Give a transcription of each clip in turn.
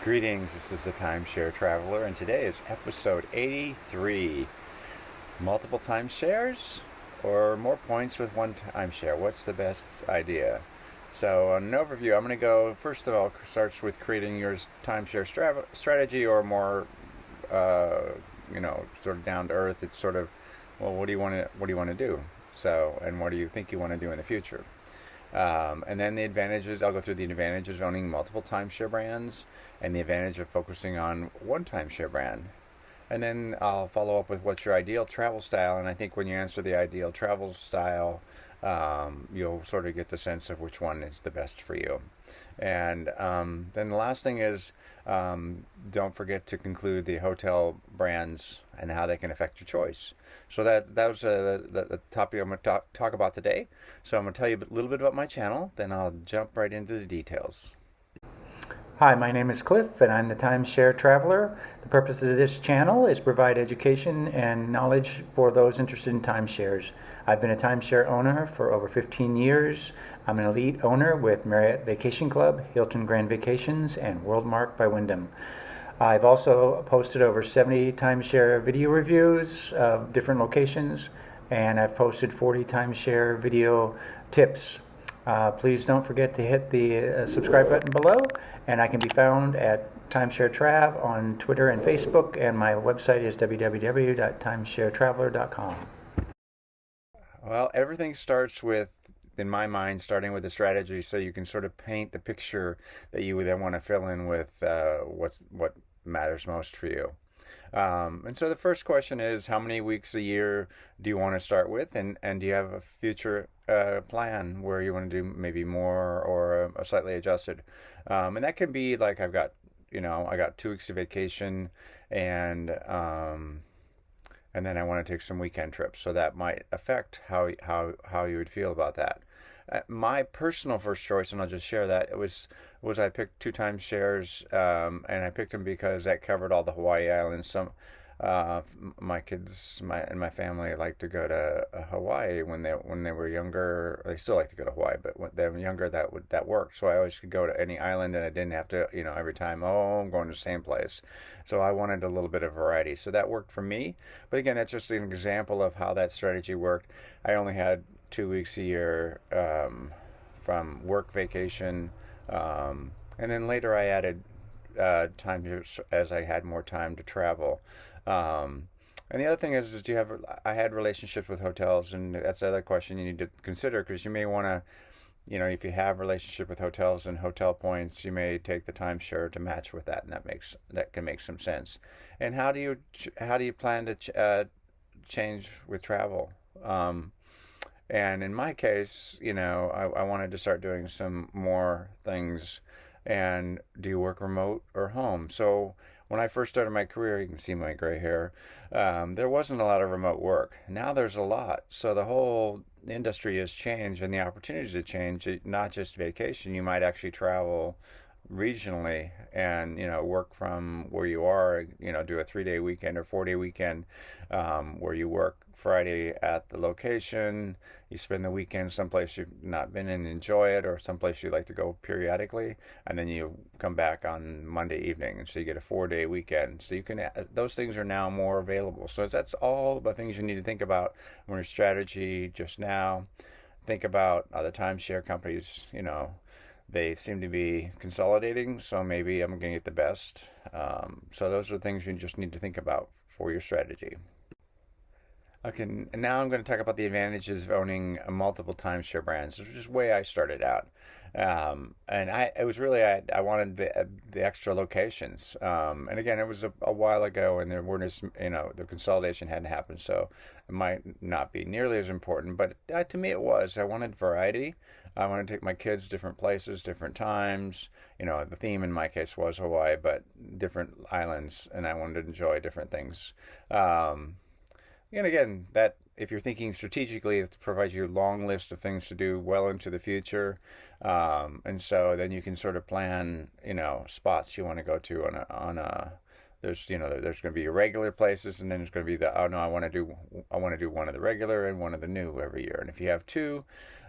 Greetings, this is the Timeshare Traveler, and today is episode 83. Multiple timeshares or more points with one timeshare? What's the best idea? So, on an overview, I'm going to go, first of all, starts with creating your timeshare strategy or more, sort of down to earth. It's sort of, well, what do you want to do? So, and what do you think you want to do in the future? And then the advantages, I'll go through the advantages of owning multiple timeshare brands and the advantage of focusing on one timeshare brand. And then I'll follow up with what's your ideal travel style. And I think when you answer the ideal travel style, you'll sort of get the sense of which one is the best for you. And then the last thing is don't forget to conclude the hotel brands and how they can affect your choice. So that was the topic I'm going to talk about today. So I'm going to tell you a little bit about my channel, then I'll jump right into the details. Hi, my name is Cliff and I'm the Timeshare Traveler. The purpose of this channel is to provide education and knowledge for those interested in timeshares. I've been a timeshare owner for over 15 years. I'm an elite owner with Marriott Vacation Club, Hilton Grand Vacations, and Worldmark by Wyndham. I've also posted over 70 timeshare video reviews of different locations, and I've posted 40 timeshare video tips. Please don't forget to hit the subscribe button below, and I can be found at Timeshare Trav on Twitter and Facebook, and my website is www.timesharetraveler.com. Well, everything starts with, in my mind, starting with a strategy so you can sort of paint the picture that you would then want to fill in with what matters most for you. And so the first question is, how many weeks a year do you want to start with? And do you have a future plan where you want to do maybe more or a slightly adjusted? And that can be like I got 2 weeks of vacation and then I want to take some weekend trips. So that might affect how you would feel about that. My personal first choice, and I'll just share that, it was I picked 2 timeshares, and I picked them because that covered all the Hawaii Islands. My kids, and my family like to go to Hawaii when they were younger. They still like to go to Hawaii, but when they were younger, that worked. So I always could go to any island, and I didn't have to, every time, oh, I'm going to the same place. So I wanted a little bit of variety. So that worked for me. But again, that's just an example of how that strategy worked. I only had 2 weeks a year from work vacation, and then later I added time as I had more time to travel. And the other thing is I had relationships with hotels, and that's the other question you need to consider, because you may want to, if you have relationship with hotels and hotel points, you may take the timeshare to match with that, and that can make some sense. And how do you plan to change with travel? And in my case, I wanted to start doing some more things. And do you work remote or home? So when I first started my career, you can see my gray hair, there wasn't a lot of remote work. Now there's a lot. So the whole industry has changed, and the opportunities have changed. Not just vacation. You might actually travel regionally and work from where you are, do a 3-day weekend or 4-day weekend, where you work Friday at the location, you spend the weekend someplace you've not been and enjoy it, or someplace you like to go periodically, and then you come back on Monday evening, and so you get a 4-day weekend. So you can, those things are now more available. So that's all the things you need to think about when your strategy just now. Think about the timeshare companies, they seem to be consolidating, so maybe I'm going to get the best. So those are the things you just need to think about for your strategy. Okay, and now I'm going to talk about the advantages of owning multiple timeshare brands, which is the way I started out. And it was really, I wanted the extra locations. And again, it was a while ago, and there weren't as, the consolidation hadn't happened, so it might not be nearly as important. But to me, it was. I wanted variety. I wanted to take my kids different places, different times. The theme in my case was Hawaii, but different islands, and I wanted to enjoy different things. And again, that if you're thinking strategically, it provides you a long list of things to do well into the future, and so then you can sort of plan, spots you want to go to on a. There's there's going to be regular places, and then there's going to be I want to do one of the regular and one of the new every year. And if you have 2,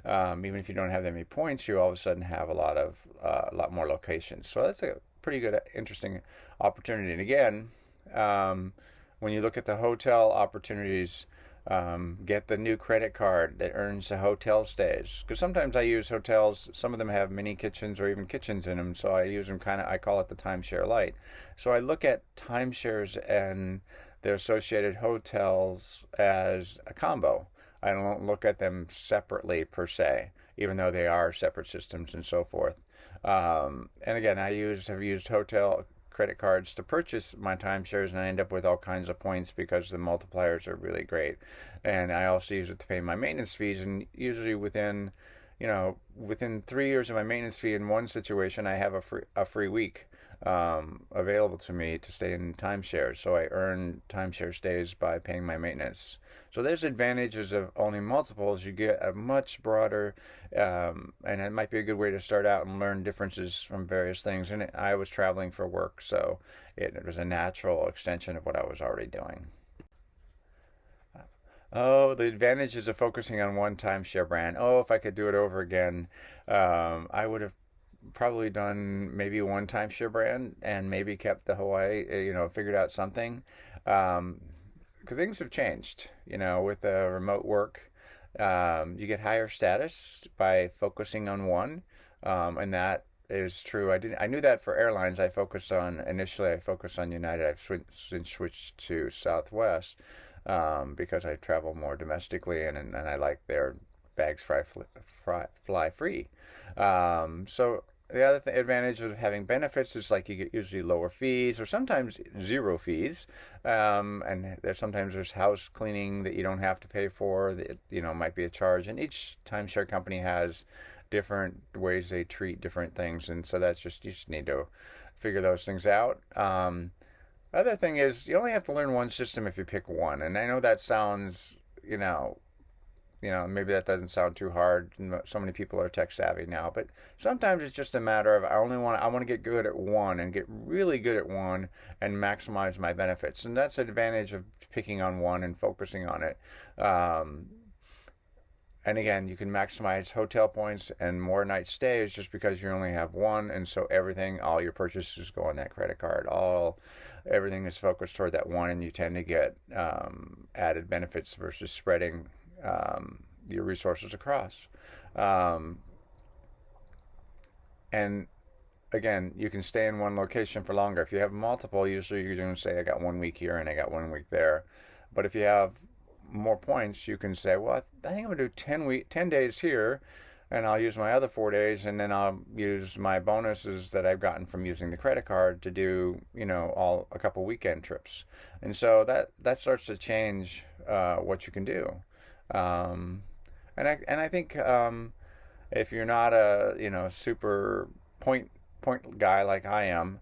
even if you don't have that many points, you all of a sudden have a lot more locations. So that's pretty good, interesting opportunity. And again, um, when you look at the hotel opportunities, get the new credit card that earns the hotel stays. Because sometimes I use hotels, some of them have mini kitchens or even kitchens in them, so I use them kind of, I call it the timeshare light. So I look at timeshares and their associated hotels as a combo. I don't look at them separately per se, even though they are separate systems and so forth. And again, have used hotel credit cards to purchase my timeshares, and I end up with all kinds of points because the multipliers are really great. And I also use it to pay my maintenance fees, and usually within 3 years of my maintenance fee, in one situation, I have a free week available to me to stay in timeshares. So I earn timeshare stays by paying my maintenance. So there's advantages of owning multiples. You get a much broader, and it might be a good way to start out and learn differences from various things. And I was traveling for work, so it was a natural extension of what I was already doing. Oh, the advantages of focusing on one timeshare brand. Oh, if I could do it over again, I would have probably done maybe one timeshare brand and maybe kept the Hawaii, figured out something. Because things have changed, with remote work. You get higher status by focusing on one, and that is true. I knew that for airlines. Initially I focused on United. I've since switched to Southwest because I travel more domestically, and I like their bags fly free. So the other advantage of having benefits is like you get usually lower fees or sometimes zero fees, and sometimes there's house cleaning that you don't have to pay for that might be a charge. And each timeshare company has different ways they treat different things, and so you just need to figure those things out. Other thing is you only have to learn one system if you pick one, and I know that sounds maybe that doesn't sound too hard. So many people are tech savvy now, but sometimes it's just a matter of I want to get good at one and get really good at one and maximize my benefits. And that's the advantage of picking on one and focusing on it. And again, you can maximize hotel points and more night stays just because you only have one, and so all your purchases go on that credit card. Everything is focused toward that one, and you tend to get added benefits versus spreading your resources across. And again, you can stay in one location for longer. If you have multiple, usually you're going to say, I got 1 week here and I got 1 week there. But if you have more points, you can say, well, I think I'm going to do 10 days here, and I'll use my other 4 days, and then I'll use my bonuses that I've gotten from using the credit card to do, a couple weekend trips. And so that starts to change what you can do. And I think if you're not a super point guy like I am,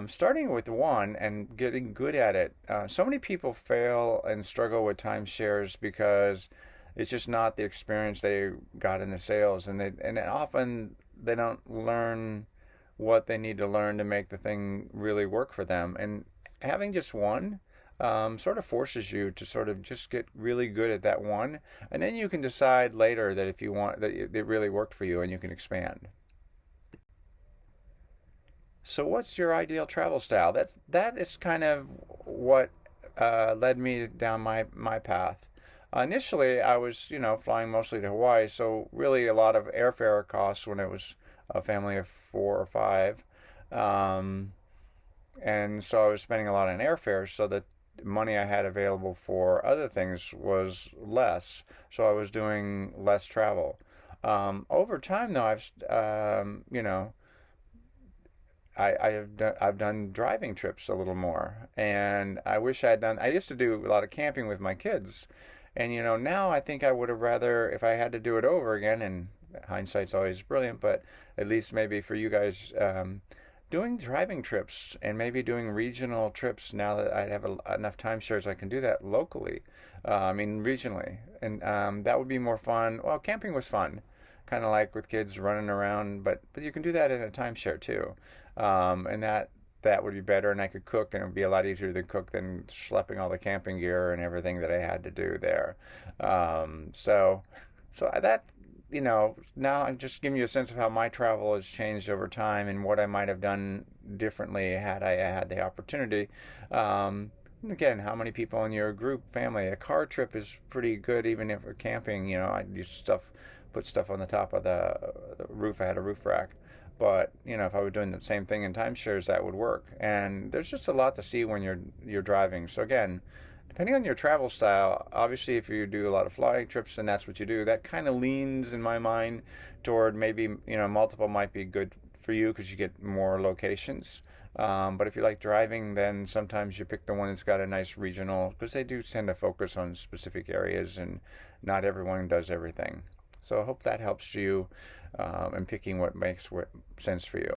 starting with one and getting good at it. So many people fail and struggle with timeshares because it's just not the experience they got in the sales, and often they don't learn what they need to learn to make the thing really work for them. And having just one sort of forces you to sort of just get really good at that one, and then you can decide later that if you want that it really worked for you, and you can expand. So what's your ideal travel style? That is kind of what led me down my path. Initially, I was flying mostly to Hawaii, so really a lot of airfare costs when it was a family of 4 or 5, and so I was spending a lot on airfare. So that money I had available for other things was less, so I was doing less travel. Over time, though, I've done driving trips a little more, and I wish I had done. I used to do a lot of camping with my kids, and now I think I would have rather, if I had to do it over again. And hindsight's always brilliant, but at least maybe for you guys, doing driving trips and maybe doing regional trips. Now that I have enough timeshares, I can do that locally. Regionally, and that would be more fun. Well, camping was fun, kind of like with kids running around, but you can do that in a timeshare too, and that would be better. And I could cook, and it would be a lot easier to cook than schlepping all the camping gear and everything that I had to do there. So that now I'm just giving you a sense of how my travel has changed over time and what I might have done differently had I had the opportunity. Again, how many people in your group, family? A car trip is pretty good, even if we're camping. I do put stuff on the top of the roof. I had a roof rack. But if I were doing the same thing in timeshares, that would work. And there's just a lot to see when you're driving. So again, depending on your travel style, obviously if you do a lot of flying trips and that's what you do, that kind of leans in my mind toward maybe multiple might be good for you because you get more locations. But if you like driving, then sometimes you pick the one that's got a nice regional, because they do tend to focus on specific areas and not everyone does everything. So I hope that helps you in picking what makes sense for you.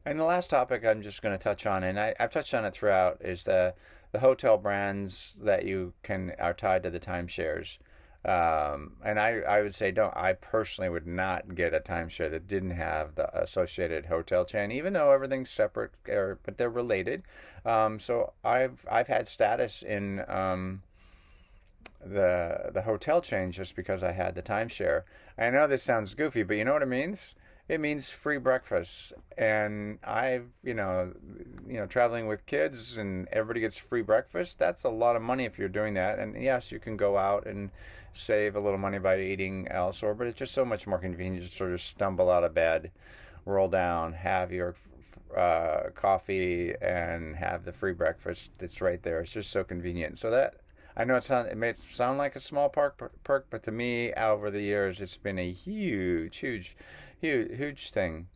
And the last topic I'm just going to touch on, and I've touched on it throughout, is the hotel brands that you can are tied to the timeshares. And I would say don't. I personally would not get a timeshare that didn't have the associated hotel chain, even though everything's separate, but they're related. So I've had status in the hotel chain just because I had the timeshare. I know this sounds goofy, but you know what it means? It means free breakfast. And traveling with kids and everybody gets free breakfast. That's a lot of money if you're doing that. And yes, you can go out and save a little money by eating elsewhere, but it's just so much more convenient to sort of stumble out of bed, roll down, have your coffee, and have the free breakfast that's right there. It's just so convenient. So that I know it may sound like a small perk, but to me, over the years, it's been a huge thing.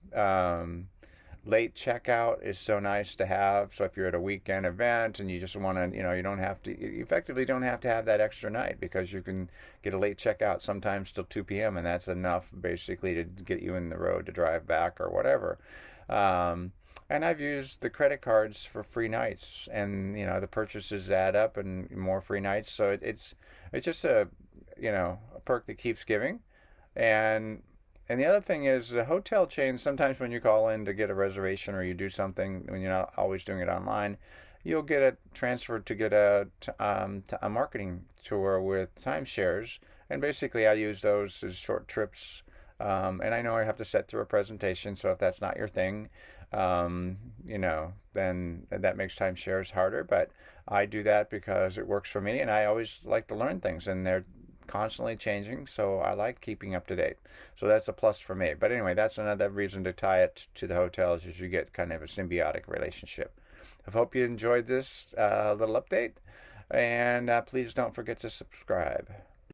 Late checkout is so nice to have. So if you're at a weekend event and you just want to, you effectively don't have to have that extra night because you can get a late checkout sometimes till 2 p.m. and that's enough basically to get you in the road to drive back or whatever. And I've used the credit cards for free nights, and the purchases add up and more free nights. So it's just a perk that keeps giving. And the other thing is the hotel chains, sometimes when you call in to get a reservation or you do something, when you're not always doing it online, you'll get it transferred to get a marketing tour with timeshares. And basically I use those as short trips. And I know I have to set through a presentation, so if that's not your thing, then that makes timeshares harder. But I do that because it works for me, and I always like to learn things, and they're constantly changing, so I like keeping up to date. So that's a plus for me. But anyway, that's another reason to tie it to the hotels, is you get kind of a symbiotic relationship. I hope you enjoyed this little update, and please don't forget to subscribe.